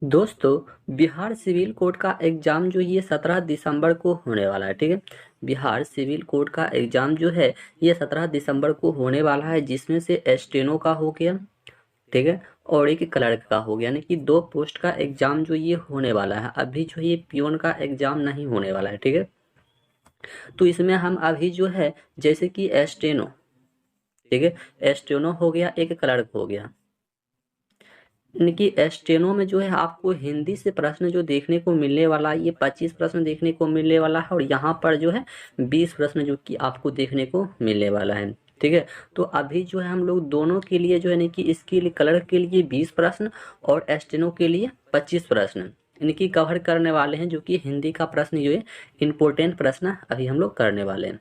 दोस्तों, Bihar civil code का exam जो ये 17 दिसंबर को होने वाला है। ठीक है। बिहार सिविल कोड का एग्ज़ाम जो है ये 17 दिसंबर को होने वाला है, जिसमें से स्टेनो का हो गया। ठीक है। और एक क्लर्क का हो गया, यानी कि दो पोस्ट का एग्ज़ाम जो ये होने वाला है। अभी जो ये पियोन का एग्ज़ाम नहीं होने वाला है। ठीक है। तो इसमें हम अभी जो है जैसे कि स्टेनो, ठीक है, स्टेनो हो गया, एक क्लर्क हो गया। यानी कि स्टेनो में जो है आपको हिंदी से प्रश्न जो देखने को मिलने वाला है, ये 25 प्रश्न देखने को मिलने वाला है, और यहाँ पर जो है 20 प्रश्न जो कि आपको देखने को मिलने वाला है। ठीक है। तो अभी जो है हम लोग दोनों के लिए जो है यानी कि इसके लिए क्लर्क के लिए 20 प्रश्न और स्टेनो के लिए 25 प्रश्न यानी कि कवर करने वाले हैं, जो कि हिंदी का प्रश्न जो है इम्पोर्टेंट प्रश्न अभी हम लोग करने वाले हैं।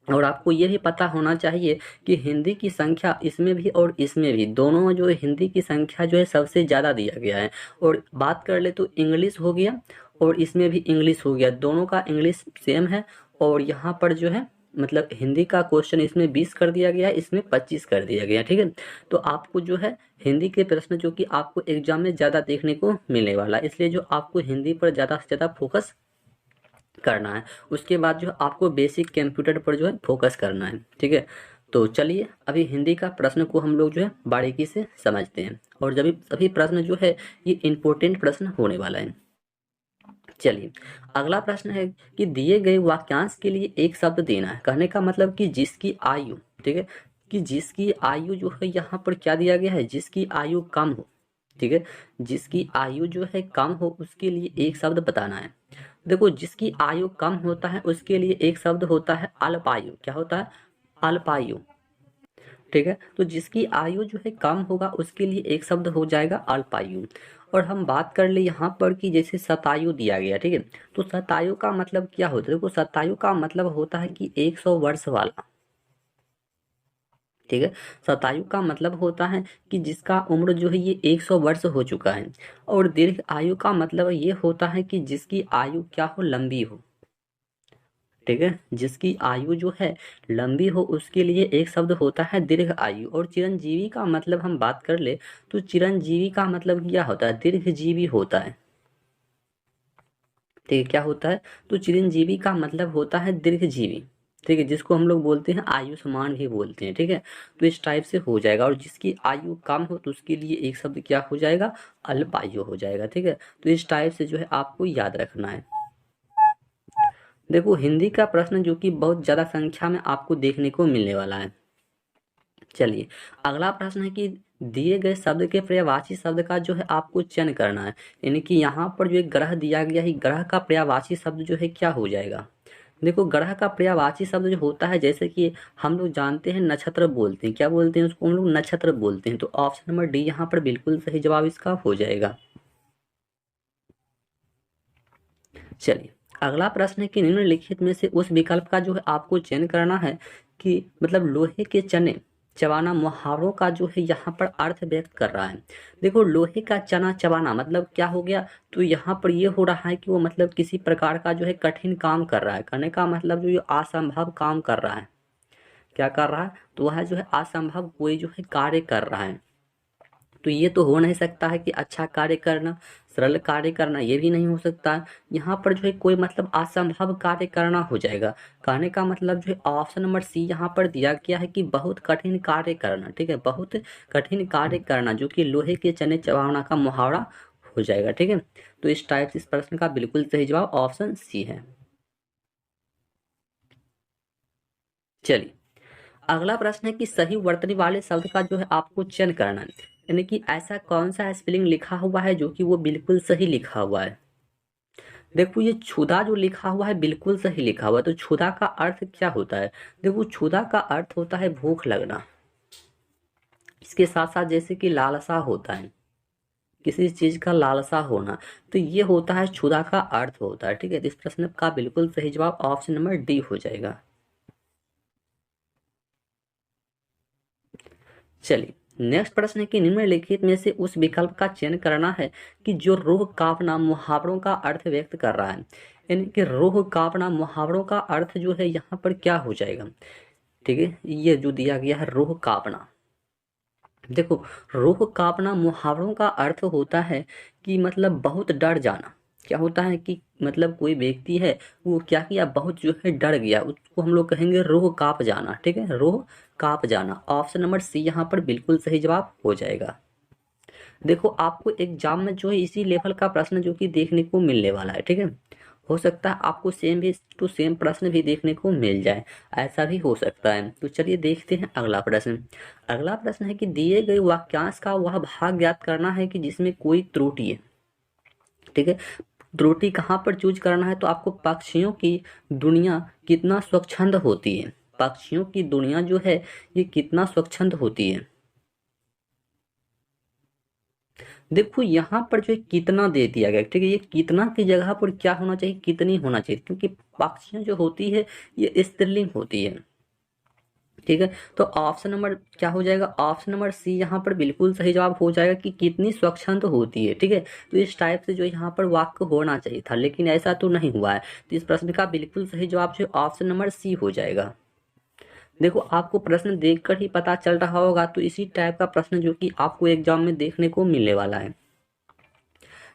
और आपको ये भी पता होना चाहिए कि हिंदी की संख्या इसमें भी और इसमें भी, दोनों में जो है हिंदी की संख्या जो है सबसे ज़्यादा दिया गया है। और बात कर ले तो इंग्लिश हो गया और इसमें भी इंग्लिश हो गया, दोनों का इंग्लिश सेम है। और यहाँ पर जो है मतलब हिंदी का क्वेश्चन इसमें 20 कर दिया गया है, इसमें 25 कर दिया गया है। ठीक है। तो आपको जो है हिंदी के प्रश्न जो कि आपको एग्जाम में ज़्यादा देखने को मिलने वाला है, इसलिए जो आपको हिंदी पर ज़्यादा से ज़्यादा फोकस करना है। उसके बाद जो आपको बेसिक कंप्यूटर पर जो है फोकस करना है। ठीक है। तो चलिए अभी हिंदी का प्रश्न को हम लोग जो है बारीकी से समझते हैं, और जब सभी प्रश्न जो है ये इम्पोर्टेंट प्रश्न होने वाला है। चलिए, अगला प्रश्न है कि दिए गए वाक्यांश के लिए एक शब्द देना है। कहने का मतलब कि जिसकी आयु, ठीक है, कि जिसकी आयु जो है यहाँ पर क्या दिया गया है, जिसकी आयु कम हो। ठीक है। जिसकी आयु जो है कम हो उसके लिए एक शब्द बताना है। देखो, जिसकी आयु कम होता है उसके लिए एक शब्द होता है अल्पायु। क्या होता है? अल्पायु। ठीक है। तो जिसकी आयु जो है कम होगा उसके लिए एक शब्द हो जाएगा अल्पायु। और हम बात कर ले यहाँ पर कि जैसे शतायु दिया गया। ठीक है। तो शतायु का मतलब क्या होता है? देखो, शतायु का मतलब होता है कि 100 वर्ष वाला। ठीक है। शतायु का मतलब होता है कि जिसका उम्र जो है ये 100 वर्ष हो चुका है। और दीर्घ आयु का मतलब ये होता है कि जिसकी आयु क्या हो, लंबी हो। ठीक है। जिसकी आयु जो है लंबी हो उसके लिए एक शब्द होता है दीर्घ आयु। और चिरंजीवी का मतलब हम बात कर ले तो चिरंजीवी का मतलब क्या होता है? दीर्घजीवी होता है। ठीक है। क्या होता है? तो चिरंजीवी का मतलब होता है दीर्घजीवी। ठीक है। जिसको हम लोग बोलते हैं आयुष्मान भी बोलते हैं। ठीक है। तो इस टाइप से हो जाएगा। और जिसकी आयु कम हो तो उसके लिए एक शब्द क्या हो जाएगा? अल्पायु हो जाएगा। ठीक है। तो इस टाइप से जो है आपको याद रखना है। देखो, हिंदी का प्रश्न जो कि बहुत ज़्यादा संख्या में आपको देखने को मिलने वाला है। चलिए, अगला प्रश्न है कि दिए गए शब्द के पर्यायवाची शब्द का जो है आपको चयन करना है। यानी कि यहाँ पर जो एक ग्रह दिया गया है, ग्रह का पर्यायवाची शब्द जो है क्या हो जाएगा? देखो, ग्रह का पर्यायवाची शब्द जो होता है, जैसे कि हम लोग जानते हैं नक्षत्र बोलते हैं। क्या बोलते हैं उसको? हम लोग नक्षत्र बोलते हैं। तो ऑप्शन नंबर डी यहाँ पर बिल्कुल सही जवाब इसका हो जाएगा। चलिए, अगला प्रश्न है कि निम्नलिखित में से उस विकल्प का जो है आपको चयन करना है कि मतलब लोहे के चने चबाना मुहावरों का जो है यहाँ पर अर्थ व्यक्त कर रहा है। देखो, लोहे का चना चबाना मतलब क्या हो गया? तो यहाँ पर ये हो रहा है कि वो मतलब किसी प्रकार का जो है कठिन काम कर रहा है। करने का मतलब जो ये असंभव काम कर रहा है। क्या कर रहा है? तो वह जो है असंभव कोई जो है कार्य कर रहा है। तो ये तो हो नहीं सकता है कि अच्छा कार्य करना, सरल कार्य करना, ये भी नहीं हो सकता है। यहाँ पर जो है कोई मतलब असंभव कार्य करना हो जाएगा। कहने का मतलब जो है ऑप्शन नंबर सी यहाँ पर दिया गया है कि बहुत कठिन कार्य करना। ठीक है। बहुत कठिन कार्य करना जो कि लोहे के चने चबाना का मुहावरा हो जाएगा। ठीक है। तो इस टाइप से इस प्रश्न का बिल्कुल सही जवाब ऑप्शन सी है। चलिए, अगला प्रश्न है कि सही वर्तनी वाले शब्द का जो है आपको चयन करना है। यानी कि ऐसा कौन सा स्पेलिंग लिखा हुआ है जो कि वो बिल्कुल सही लिखा हुआ है। देखो, ये क्षुधा जो लिखा हुआ है बिल्कुल सही लिखा हुआ है। तो क्षुधा का अर्थ क्या होता है? देखो, क्षुधा का अर्थ होता है भूख लगना। इसके साथ साथ जैसे कि लालसा होता है, किसी चीज का लालसा होना। तो ये होता है क्षुधा का अर्थ होता है। ठीक है। तो इस प्रश्न का बिल्कुल सही जवाब ऑप्शन नंबर डी हो जाएगा। चलिए, नेक्स्ट प्रश्न है कि निम्नलिखित में से उस विकल्प का चयन करना है कि जो रोह कांपना मुहावरों का अर्थ व्यक्त कर रहा है। यानी कि रोह कांपना मुहावरों का अर्थ जो है यहाँ पर क्या हो जाएगा? ठीक है। ये जो दिया गया है रोह कांपना, देखो, रूह कांपना मुहावरों का अर्थ होता है कि मतलब बहुत डर जाना। क्या होता है कि मतलब कोई व्यक्ति है, वो क्या किया, बहुत जो है डर गया, उसको हम लोग कहेंगे रूह कांप जाना। ठीक है, रूह कांप जाना। ऑप्शन नंबर सी यहाँ पर बिल्कुल सही जवाब हो जाएगा। देखो, आपको एग्जाम में जो है इसी लेवल का प्रश्न जो कि देखने को मिलने वाला है। ठीक है, हो सकता है आपको सेम भी टू सेम प्रश्न भी देखने को मिल जाए, ऐसा भी हो सकता है। तो चलिए देखते हैं अगला प्रश्न। अगला प्रश्न है कि दिए गए वाक्यांश का वह भाग ज्ञात करना है कि जिसमें कोई त्रुटि है। ठीक है, त्रुटि कहाँ पर चूज करना है, तो आपको पक्षियों की दुनिया कितना स्वच्छंद होती है, पक्षियों की दुनिया जो है ये कितना स्वच्छंद होती है। देखो यहाँ पर जो है कितना दे दिया गया। ठीक है, ये कितना की जगह पर क्या होना चाहिए, कितनी होना चाहिए, क्योंकि पक्षियां जो होती है ये स्त्रीलिंग होती है। ठीक है, तो ऑप्शन नंबर क्या हो जाएगा, ऑप्शन नंबर सी यहाँ पर बिल्कुल सही जवाब हो जाएगा कि कितनी स्वच्छंद होती है। ठीक है, तो इस टाइप से जो यहाँ पर वाक्य होना चाहिए था, लेकिन ऐसा तो नहीं हुआ है। तो इस प्रश्न का बिल्कुल सही जवाब जो ऑप्शन नंबर सी हो जाएगा। देखो, आपको प्रश्न देखकर ही पता चल रहा होगा, तो इसी टाइप का प्रश्न जो कि आपको एग्जाम में देखने को मिलने वाला है।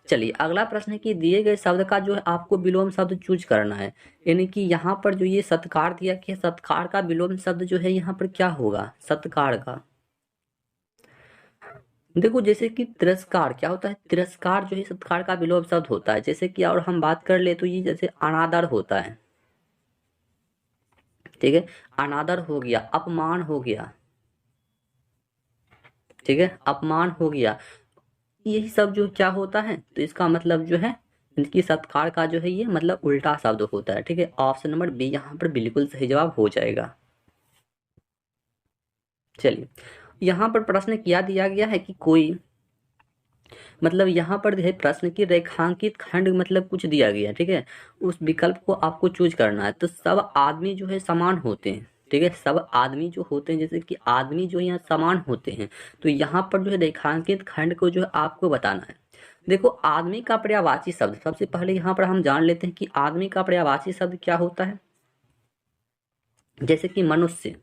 चलिए अगला प्रश्न है कि दिए गए शब्द का जो है आपको विलोम शब्द चूज करना है। यानी कि यहाँ पर जो ये सत्कार दिया कि सत्कार का विलोम शब्द जो है यहाँ पर क्या होगा, सत्कार का। देखो, जैसे कि तिरस्कार क्या होता है, तिरस्कार जो है सत्कार का विलोम शब्द होता है। जैसे कि और हम बात कर ले तो ये जैसे अनादर होता है। ठीक है, अनादर हो गया, अपमान हो गया। ठीक है, अपमान हो गया, यही सब जो क्या होता है, तो इसका मतलब जो है इनकी सत्कार का जो है ये मतलब उल्टा शब्द होता है। ठीक है, ऑप्शन नंबर बी यहाँ पर बिल्कुल सही जवाब हो जाएगा। चलिए, यहाँ पर प्रश्न क्या दिया गया है कि कोई मतलब यहाँ पर है प्रश्न की रेखांकित खंड मतलब कुछ दिया गया है। ठीक है, उस विकल्प को आपको चूज करना है। तो सब आदमी जो है समान होते हैं। ठीक है, सब आदमी जो होते हैं, जैसे कि आदमी जो यहाँ समान होते हैं, तो यहाँ पर जो है रेखांकित खंड को जो है आपको बताना है। देखो, आदमी का पर्यायवाची शब्द सबसे पहले यहाँ पर हम जान लेते हैं कि आदमी का पर्यायवाची शब्द क्या होता है। जैसे कि मनुष्य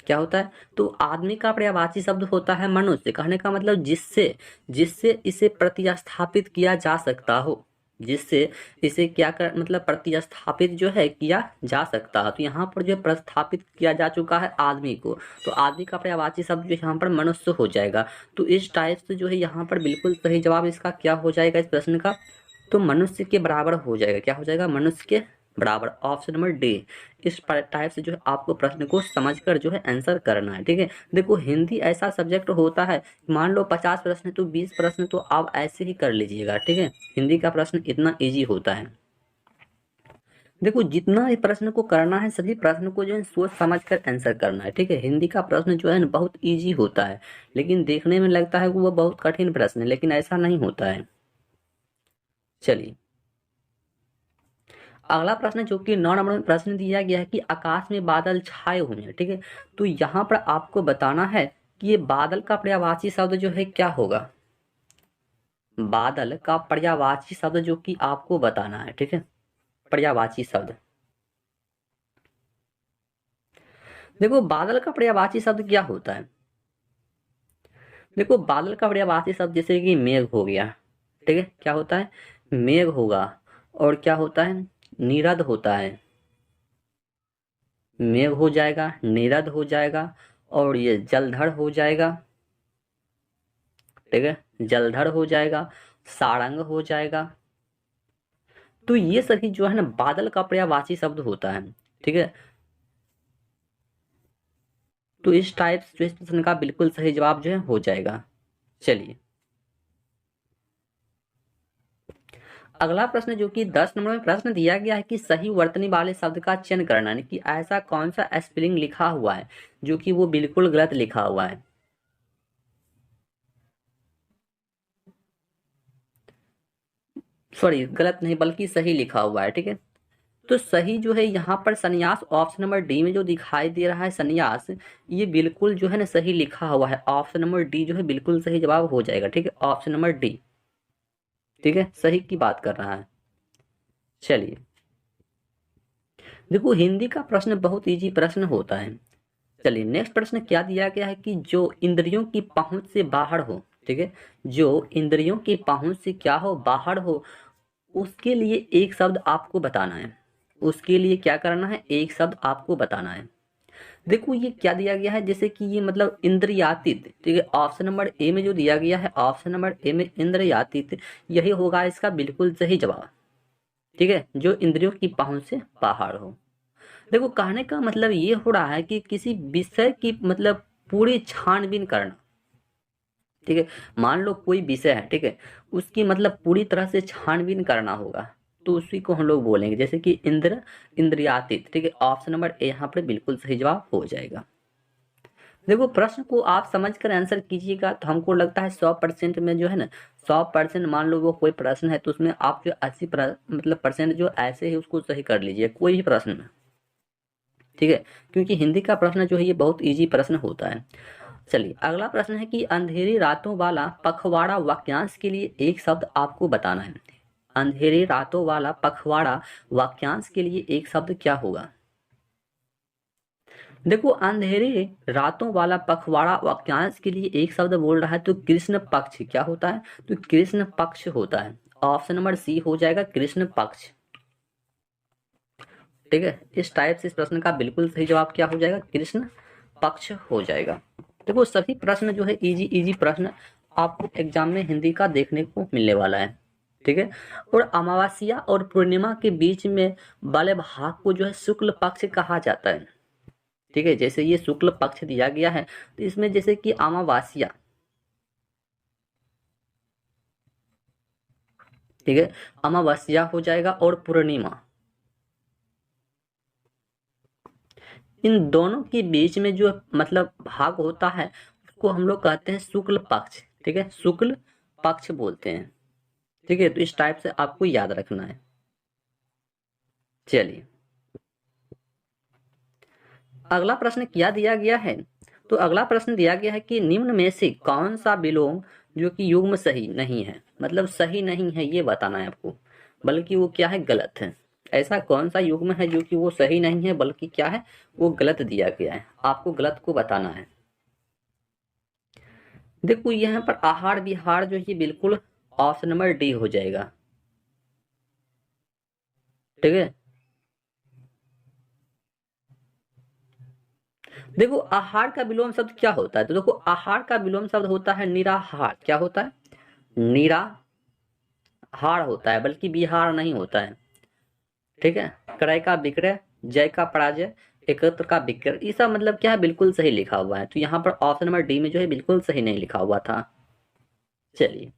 क्या होता है, तो आदमी का पर्यायवाची शब्द होता है मनुष्य। कहने का मतलब जिससे जिससे इसे प्रतिस्थापित किया जा सकता हो, जिससे इसे क्या कर मतलब प्रतिस्थापित जो है किया जा सकता है। तो यहाँ पर जो प्रतिस्थापित किया जा चुका है आदमी को, तो आदमी का पर्यायवाची शब्द जो यहाँ पर मनुष्य हो जाएगा। तो इस टाइप से जो है यहाँ पर बिल्कुल सही जवाब इसका क्या हो जाएगा इस प्रश्न का, तो मनुष्य के बराबर हो जाएगा। क्या हो जाएगा, मनुष्य के बराबर। Option number D. इस टाइप से जो है आपको प्रश्न को समझकर जो है आंसर करना है। ठीक है, देखो हिंदी ऐसा सब्जेक्ट होता है, मान लो 50 प्रश्न है तो 20 प्रश्न तो आप ऐसे ही कर लीजिएगा। ठीक है, हिंदी का प्रश्न इतना इजी होता है। देखो, जितना ये प्रश्न को करना है सभी प्रश्न को जो है सोच समझ कर आंसर करना है। ठीक है, हिंदी का प्रश्न जो है ना बहुत इजी होता है, लेकिन देखने में लगता है कि वो बहुत कठिन प्रश्न है, लेकिन ऐसा नहीं होता है। चलिए अगला प्रश्न जो कि 9 नंबर में प्रश्न दिया गया है कि आकाश में बादल छाए हुए हैं। ठीक है, तो यहाँ पर आपको बताना है कि ये बादल का पर्यायवाची शब्द जो है क्या होगा, बादल का पर्यायवाची शब्द जो कि आपको बताना है। ठीक है, पर्यायवाची शब्द। देखो, बादल का पर्यायवाची शब्द क्या होता है। देखो, बादल का पर्यायवाची शब्द जैसे कि मेघ हो गया। ठीक है, क्या होता है, मेघ होगा। और क्या होता है, नीरद होता है, मेघ हो जाएगा, नीरद हो जाएगा, और ये जलधर हो जाएगा। ठीक है, जलधर हो जाएगा, सारंग हो जाएगा। तो ये सभी जो है ना बादल का पर्यायवाची शब्द होता है। ठीक है, तो इस टाइप से जो इस प्रश्न का बिल्कुल सही जवाब जो है हो जाएगा। चलिए अगला प्रश्न जो कि 10 नंबर में प्रश्न दिया गया है कि सही वर्तनी वाले शब्द का चयन करना है कि ऐसा कौन सा स्पेलिंग लिखा हुआ है जो कि वो बिल्कुल गलत लिखा हुआ है। सॉरी, गलत नहीं बल्कि सही लिखा हुआ है। ठीक है, तो सही जो है यहाँ पर संन्यास, ऑप्शन नंबर डी में जो दिखाई दे रहा है संन्यास, ये बिल्कुल जो है ना सही लिखा हुआ है। ऑप्शन नंबर डी जो है बिल्कुल सही जवाब हो जाएगा। ठीक है, ऑप्शन नंबर डी। ठीक है, सही की बात कर रहा है। चलिए देखो, हिंदी का प्रश्न बहुत इजी प्रश्न होता है। चलिए नेक्स्ट प्रश्न क्या दिया गया है कि जो इंद्रियों की पहुंच से बाहर हो, ठीक है, जो इंद्रियों की पहुंच से क्या हो, बाहर हो, उसके लिए एक शब्द आपको बताना है। उसके लिए क्या करना है, एक शब्द आपको बताना है। देखो ये क्या दिया गया है, जैसे कि ये मतलब इंद्रियातीत, ठीक है, ऑप्शन नंबर ए में जो दिया गया है, ऑप्शन नंबर ए में इंद्रियातीत, यही होगा इसका बिल्कुल सही जवाब, ठीक है, जो इंद्रियों की पहुंच से बाहर हो। देखो कहने का मतलब ये हो रहा है कि किसी विषय की मतलब पूरी छानबीन करना, ठीक है, मान लो कोई विषय है, ठीक है, उसकी मतलब पूरी तरह से छानबीन करना होगा, तो उसी को हम लोग बोलेंगे, जैसे कि इंद्रियातीत, ठीक है, ऑप्शन नंबर ए यहाँ पर बिल्कुल सही जवाब हो जाएगा। देखो प्रश्न को आप समझ कर आंसर कीजिएगा तो हमको लगता है 100% में जो है ना, 100% मान लो वो कोई प्रश्न है तो उसमें आप जो 80 मतलब परसेंट जो ऐसे ही उसको सही कर लीजिए कोई भी प्रश्न में, ठीक है, क्योंकि हिंदी का प्रश्न जो है ये बहुत इजी प्रश्न होता है। चलिए अगला प्रश्न है कि अंधेरी रातों वाला पखवाड़ा वाक्यांश के लिए एक शब्द आपको बताना है। अंधेरी रातों वाला पखवाड़ा वाक्यांश के लिए एक शब्द क्या होगा। देखो अंधेरी रातों वाला पखवाड़ा वाक्यांश के लिए एक शब्द बोल रहा है तो कृष्ण पक्ष क्या होता है, तो कृष्ण पक्ष होता है, ऑप्शन नंबर सी हो जाएगा कृष्ण पक्ष, ठीक है, इस टाइप से इस प्रश्न का बिल्कुल सही जवाब क्या हो जाएगा, कृष्ण पक्ष हो जाएगा। देखो सभी प्रश्न जो है इजी इजी प्रश्न आपको एग्जाम में हिंदी का देखने को मिलने वाला है, ठीक है, और अमावस्या और पूर्णिमा के बीच में वाले भाग को जो है शुक्ल पक्ष कहा जाता है, ठीक है, जैसे ये शुक्ल पक्ष दिया गया है तो इसमें जैसे कि अमावस्या, ठीक है, अमावस्या हो जाएगा और पूर्णिमा, इन दोनों के बीच में जो मतलब भाग होता है उसको हम लोग कहते हैं शुक्ल पक्ष, ठीक है, शुक्ल पक्ष बोलते हैं, ठीक है, तो इस टाइप से आपको याद रखना है। चलिए अगला प्रश्न क्या दिया गया है, तो अगला प्रश्न दिया गया है कि निम्न में से कौन सा विलोम जो कि युग्म सही नहीं है, मतलब सही नहीं है ये बताना है आपको, बल्कि वो क्या है, गलत है। ऐसा कौन सा युग्म है जो कि वो सही नहीं है बल्कि क्या है, वो गलत दिया गया है, आपको गलत को बताना है। देखो यहाँ पर आहार विहार जो है बिल्कुल ऑप्शन नंबर डी हो जाएगा, ठीक है। देखो आहार का विलोम शब्द क्या होता है, तो देखो आहार का विलोम शब्द होता है निराहार, क्या होता है, निराहार होता है, बल्कि विहार नहीं होता है, ठीक है, क्रय का विक्रय, जय का पराजय, एकत्र का विक्रय, ये सब मतलब क्या है, बिल्कुल सही लिखा हुआ है, तो यहाँ पर ऑप्शन नंबर डी में जो है बिल्कुल सही नहीं लिखा हुआ था। चलिए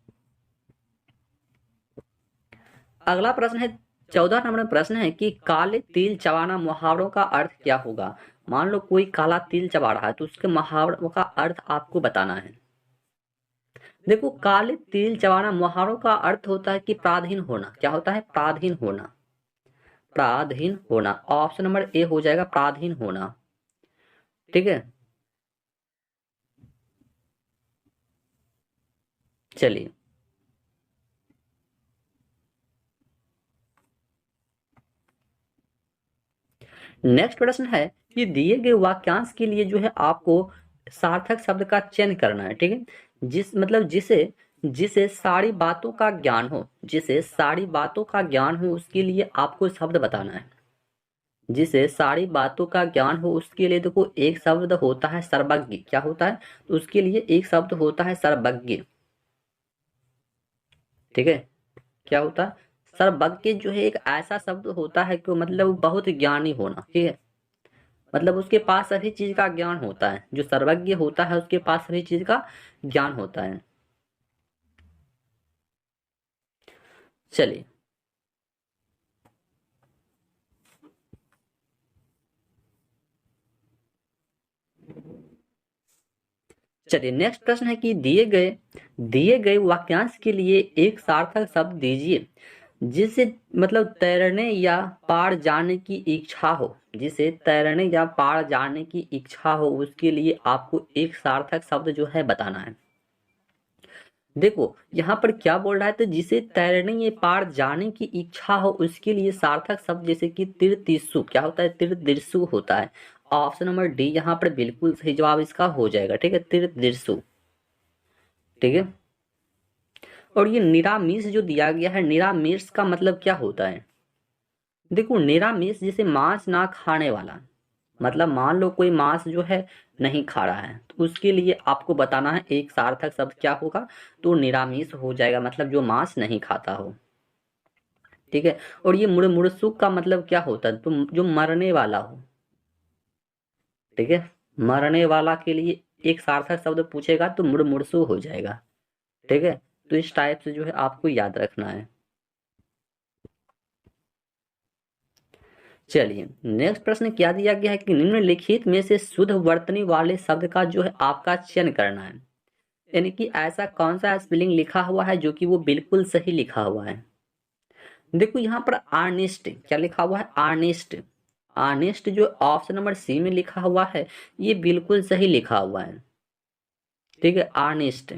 अगला प्रश्न है, 14 नंबर प्रश्न है कि काले तिल चबाना मुहावरों का अर्थ क्या होगा। मान लो कोई काला तिल चबा रहा है तो उसके मुहावरों का अर्थ आपको बताना है। देखो काले तिल चबाना मुहावरों का अर्थ होता है कि पराधीन होना, क्या होता है, पराधीन होना, पराधीन होना, ऑप्शन नंबर ए हो जाएगा पराधीन होना, ठीक है। चलिए नेक्स्ट प्रश्न है कि दिए गए वाक्यांश के लिए जो है आपको सार्थक शब्द का चयन करना है, ठीक है, जिस मतलब जिसे जिसे सारी बातों का ज्ञान हो, जिसे सारी बातों का ज्ञान हो उसके लिए आपको शब्द बताना है। जिसे सारी बातों का ज्ञान हो उसके लिए देखो एक शब्द होता है सर्वज्ञ, क्या होता है, तो उसके लिए एक शब्द होता है सर्वज्ञ, ठीक है, क्या होता है, सर्वज्ञ जो है एक ऐसा शब्द होता है कि मतलब बहुत ज्ञानी होना, ठीक है, मतलब उसके पास सभी चीज का ज्ञान होता है, जो सर्वज्ञ होता है उसके पास सभी चीज का ज्ञान होता है। चलिए चलिए नेक्स्ट प्रश्न है कि दिए गए वाक्यांश के लिए एक सार्थक शब्द दीजिए जिसे मतलब तैरने या पार जाने की इच्छा हो, जिसे तैरने या पार जाने की इच्छा हो उसके लिए आपको एक सार्थक शब्द जो है बताना है। देखो यहाँ पर क्या बोल रहा है, तो जिसे तैरने या पार जाने की इच्छा हो उसके लिए सार्थक शब्द जैसे कि तीर्थिस्सु, क्या होता है, तीर्थिस्सु होता है, ऑप्शन नंबर डी यहाँ पर बिल्कुल सही जवाब इसका हो जाएगा। ठीक है, त्रिदृशु। ठीक है, और ये निरामिष जो दिया गया है, निरामिष का मतलब क्या होता है? देखो निरामिष जैसे मांस ना खाने वाला, मतलब मान लो कोई मांस जो है नहीं खा रहा है, तो उसके लिए आपको बताना है एक सार्थक शब्द क्या होगा, तो निरामिष हो जाएगा, मतलब जो मांस नहीं खाता हो। ठीक है, और ये मुड़सुक का मतलब क्या होता है, तो जो मरने वाला हो। ठीक है, मरने वाला के लिए एक सार्थक शब्द पूछेगा तो मुड़सु हो जाएगा। ठीक है, तो इस टाइप से जो है आपको याद रखना है। चलिए नेक्स्ट प्रश्न क्या दिया गया है कि निम्नलिखित में से शुद्ध वर्तनी वाले शब्द का जो है आपका चयन करना है, यानी कि ऐसा कौन सा स्पेलिंग लिखा हुआ है जो कि वो बिल्कुल सही लिखा हुआ है। देखो यहाँ पर आर्नेस्ट क्या लिखा हुआ है, आर्नेस्ट। आर्नेस्ट जो ऑप्शन नंबर सी में लिखा हुआ है ये बिल्कुल सही लिखा हुआ है। ठीक है, आर्नेस्ट।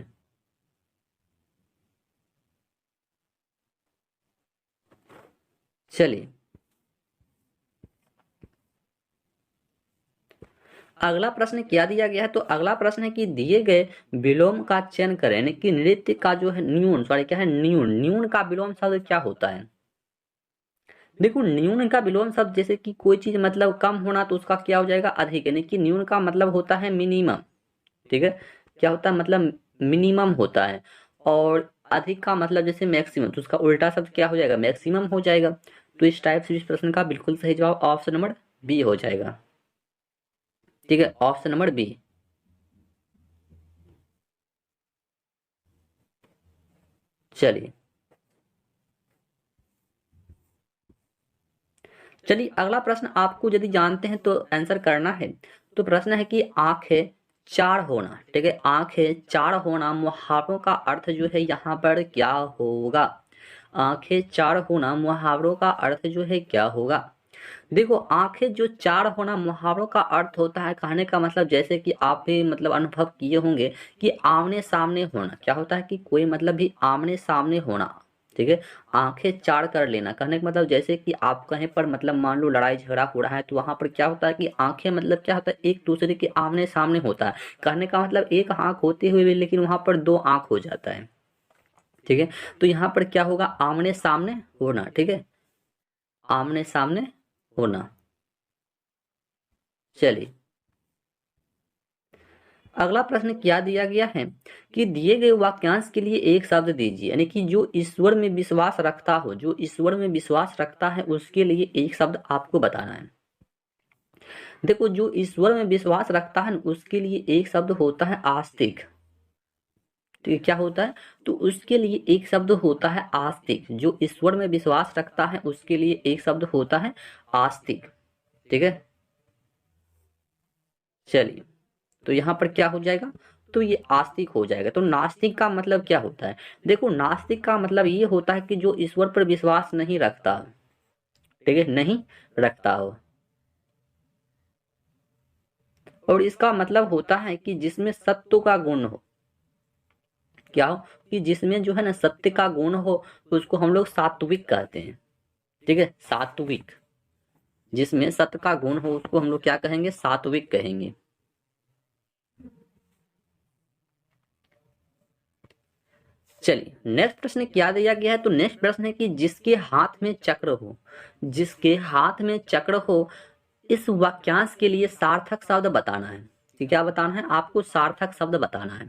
चलिए अगला प्रश्न क्या दिया गया है, तो अगला प्रश्न है कि दिए गए विलोम का चयन करें, यानी कि नृत्य का जो है न्यून, सॉरी क्या है, न्यून। न्यून का विलोम शब्द क्या होता है? देखो न्यून का विलोम शब्द जैसे कि कोई चीज मतलब कम होना तो उसका क्या हो जाएगा, अधिक, यानी कि न्यून का मतलब होता है मिनिमम। ठीक है, क्या होता है, मतलब मिनिमम होता है। और अधिक का मतलब जैसे मैक्सिमम, तो उसका उल्टा शब्द क्या हो जाएगा, मैक्सिमम हो जाएगा। तो इस टाइप से इस प्रश्न का बिल्कुल सही जवाब ऑप्शन नंबर बी हो जाएगा। ठीक है, ऑप्शन नंबर बी। चलिए चलिए अगला प्रश्न आपको यदि जानते हैं तो आंसर करना है। तो प्रश्न है कि आंखें चार होना, ठीक है, आंखें चार होना मुहावरों का अर्थ जो है यहाँ पर क्या होगा? आंखें चार होना मुहावरों का अर्थ जो है क्या होगा? देखो आंखें जो चार होना मुहावरों का अर्थ होता है, कहने का मतलब जैसे कि आप भी मतलब अनुभव किए होंगे कि आमने सामने होना, क्या होता है कि कोई मतलब भी आमने सामने होना। ठीक है, आंखें चार कर लेना, कहने का मतलब जैसे कि आप कहीं पर मतलब मान लो लड़ाई झगड़ा हो रहा है तो वहां पर क्या होता है कि आंखें मतलब क्या होता है, एक दूसरे के आमने सामने होता है। कहने का मतलब एक आंख होते हुए भी लेकिन वहां पर दो आंख हो जाता है। ठीक है, तो यहाँ पर क्या होगा, आमने सामने होना। ठीक है, आमने सामने होना। चलिए अगला प्रश्न क्या दिया गया है कि दिए गए वाक्यांश के लिए एक शब्द दीजिए, यानी कि जो ईश्वर में विश्वास रखता हो, जो ईश्वर में विश्वास रखता है उसके लिए एक शब्द आपको बताना है। देखो जो ईश्वर में विश्वास रखता है उसके लिए एक शब्द होता है आस्तिक। तो ये क्या होता है, तो उसके लिए एक शब्द होता है आस्तिक। जो ईश्वर में विश्वास रखता है उसके लिए एक शब्द होता है आस्तिक। ठीक है, चलिए तो यहाँ पर क्या हो जाएगा, तो ये आस्तिक हो जाएगा। तो नास्तिक का मतलब क्या होता है? देखो नास्तिक का मतलब ये होता है कि जो ईश्वर पर विश्वास नहीं रखता। ठीक है, नहीं रखता हो। और इसका मतलब होता है कि जिसमें सत्व का गुण हो, क्या हो, कि जिसमें जो है ना सत्य का गुण हो उसको हम लोग सात्विक कहते हैं। ठीक है, सात्विक, जिसमें सत्य का गुण हो उसको हम लोग क्या कहेंगे, सात्विक कहेंगे। चलिए नेक्स्ट प्रश्न क्या दिया गया है, तो नेक्स्ट प्रश्न है कि जिसके हाथ में चक्र हो, जिसके हाथ में चक्र हो, इस वाक्यांश के लिए सार्थक शब्द बताना है। कि क्या बताना है आपको, सार्थक शब्द बताना है।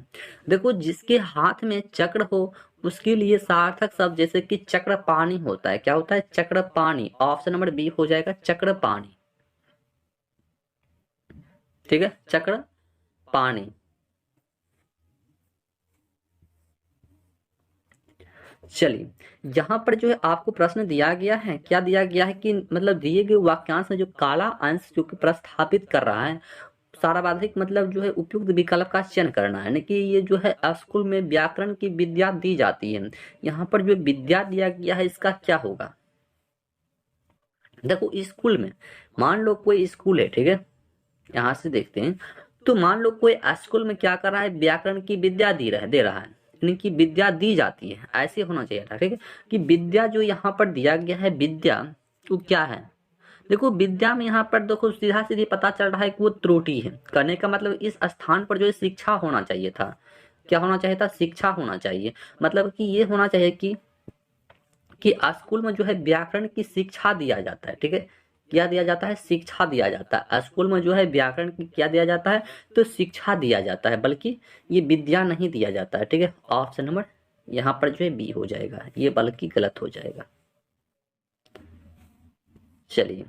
देखो जिसके हाथ में चक्र हो उसके लिए सार्थक शब्द जैसे कि चक्र पानी होता है, क्या होता है, चक्र पानी। ऑप्शन नंबर बी हो जाएगा, चक्र पानी। ठीक है, चक्र पानी। चलिए यहाँ पर जो है आपको प्रश्न दिया गया है, क्या दिया गया है कि मतलब दिए गए वाक्यांश में जो काला अंश जो कि प्रस्थापित कर रहा है, सारावाधिक मतलब जो है उपयुक्त विकल्प का चयन करना है। यानी कि ये जो है स्कूल में व्याकरण की विद्या दी जाती है, यहाँ पर जो विद्या दिया गया है इसका क्या होगा। देखो स्कूल में मान लो कोई स्कूल है, ठीक है, यहाँ से देखते हैं। तो मान लो कोई स्कूल में क्या कर रहा है, व्याकरण की विद्या दे रहा है, यानी कि विद्या दी जाती है, ऐसे होना चाहिए था। ठीक है, कि विद्या जो यहाँ पर दिया गया है विद्या, तो क्या है, देखो विद्या में यहाँ पर देखो सीधा सीधी पता चल रहा है कि वो त्रुटि है। कहने का मतलब इस स्थान पर जो है शिक्षा होना चाहिए था। क्या होना चाहिए था? शिक्षा होना चाहिए। मतलब कि ये होना चाहिए कि स्कूल में जो है व्याकरण की शिक्षा दिया जाता है। ठीक है, क्या दिया जाता है? शिक्षा दिया जाता है। स्कूल में जो है व्याकरण की क्या दिया जाता है? तो शिक्षा दिया जाता है, बल्कि ये विद्या नहीं दिया जाता है। ठीक है, ऑप्शन नंबर यहाँ पर जो है बी हो जाएगा, ये बल्कि गलत हो जाएगा। चलिए,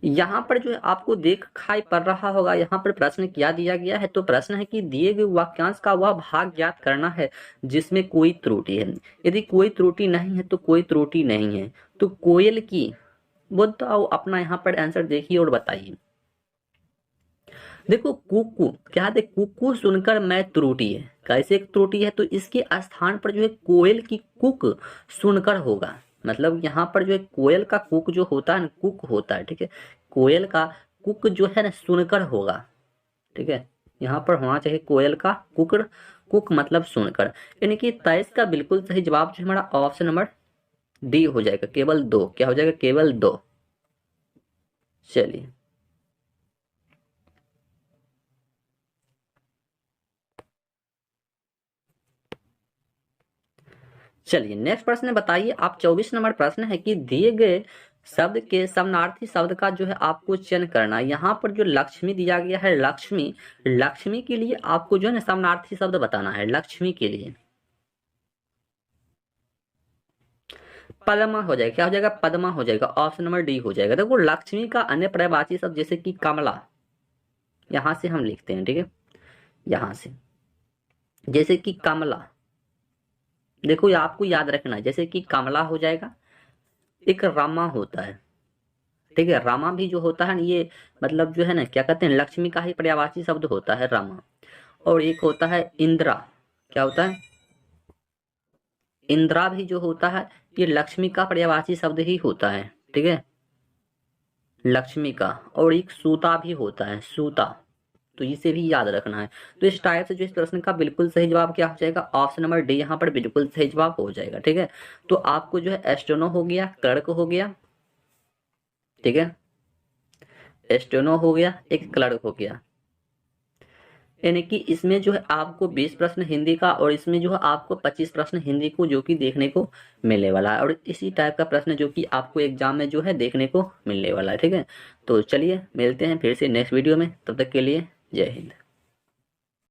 यहाँ पर जो है आपको दिखाई पड़ रहा होगा, यहाँ पर प्रश्न क्या दिया गया है? तो प्रश्न है कि दिए गए वाक्यांश का वह भाग ज्ञात करना है जिसमें कोई त्रुटि है। यदि कोई त्रुटि नहीं है तो कोई त्रुटि नहीं है, तो कोयल की बताओ, अपना यहाँ पर आंसर देखिए और बताइए। देखो कुकू, क्या दे? कुकू सुनकर मैं त्रुटि है, कैसे एक त्रुटि है? तो इसके स्थान पर जो है कोयल की कुक सुनकर होगा। मतलब यहाँ पर जो है कोयल का कुक जो होता है ना, कुक होता है। ठीक है, कोयल का कुक जो है ना सुनकर होगा। ठीक है, यहाँ पर होना चाहिए कोयल का कुक, कुक मतलब सुनकर। यानी कि 23 का बिल्कुल सही जवाब जो हमारा ऑप्शन नंबर डी हो जाएगा, केवल दो। क्या हो जाएगा? केवल दो। चलिए, चलिए नेक्स्ट प्रश्न बताइए आप। 24 नंबर प्रश्न है कि दिए गए शब्द के समानार्थी शब्द का जो है आपको चयन करना। यहाँ पर जो लक्ष्मी दिया गया है, लक्ष्मी, लक्ष्मी के लिए आपको जो है ना समानार्थी शब्द बताना है। लक्ष्मी के लिए पद्मा हो जाएगा। क्या हो जाएगा? पद्मा हो जाएगा, ऑप्शन नंबर डी हो जाएगा। देखो लक्ष्मी का अन्य पर्यायवाची शब्द जैसे कि कमला, यहां से हम लिखते हैं। ठीक है, यहां से जैसे कि कमला, देखो ये आपको याद रखना है। जैसे कि कमला हो जाएगा, एक रामा होता है। ठीक है, रामा भी जो होता है ना, ये मतलब जो है ना क्या कहते हैं, लक्ष्मी का ही पर्यायवाची शब्द होता है रामा। और एक होता है इंदिरा। क्या होता है? इंदिरा भी जो होता है ये लक्ष्मी का पर्यायवाची शब्द ही होता है। ठीक है, लक्ष्मी का। और एक सूता भी होता है, सूता, तो इसे भी याद रखना है। तो इस टाइप से जो इस प्रश्न का बिल्कुल सही जवाब क्या हो जाएगा? ऑप्शन नंबर डी यहाँ पर बिल्कुल सही जवाब हो जाएगा। ठीक है, तो आपको जो है एस्ट्रोनो हो गया, क्लर्क हो गया। ठीक है, एस्ट्रोनो हो गया, एक क्लर्क हो गया। यानी कि इसमें जो है आपको 20 प्रश्न हिंदी का, और इसमें जो है आपको 25 प्रश्न हिंदी को जो कि देखने को मिलने वाला है। और इसी टाइप का प्रश्न जो कि आपको एग्जाम में जो है देखने को मिलने वाला है। ठीक है, तो चलिए मिलते हैं फिर से नेक्स्ट वीडियो में, तब तक के लिए जय हिंद।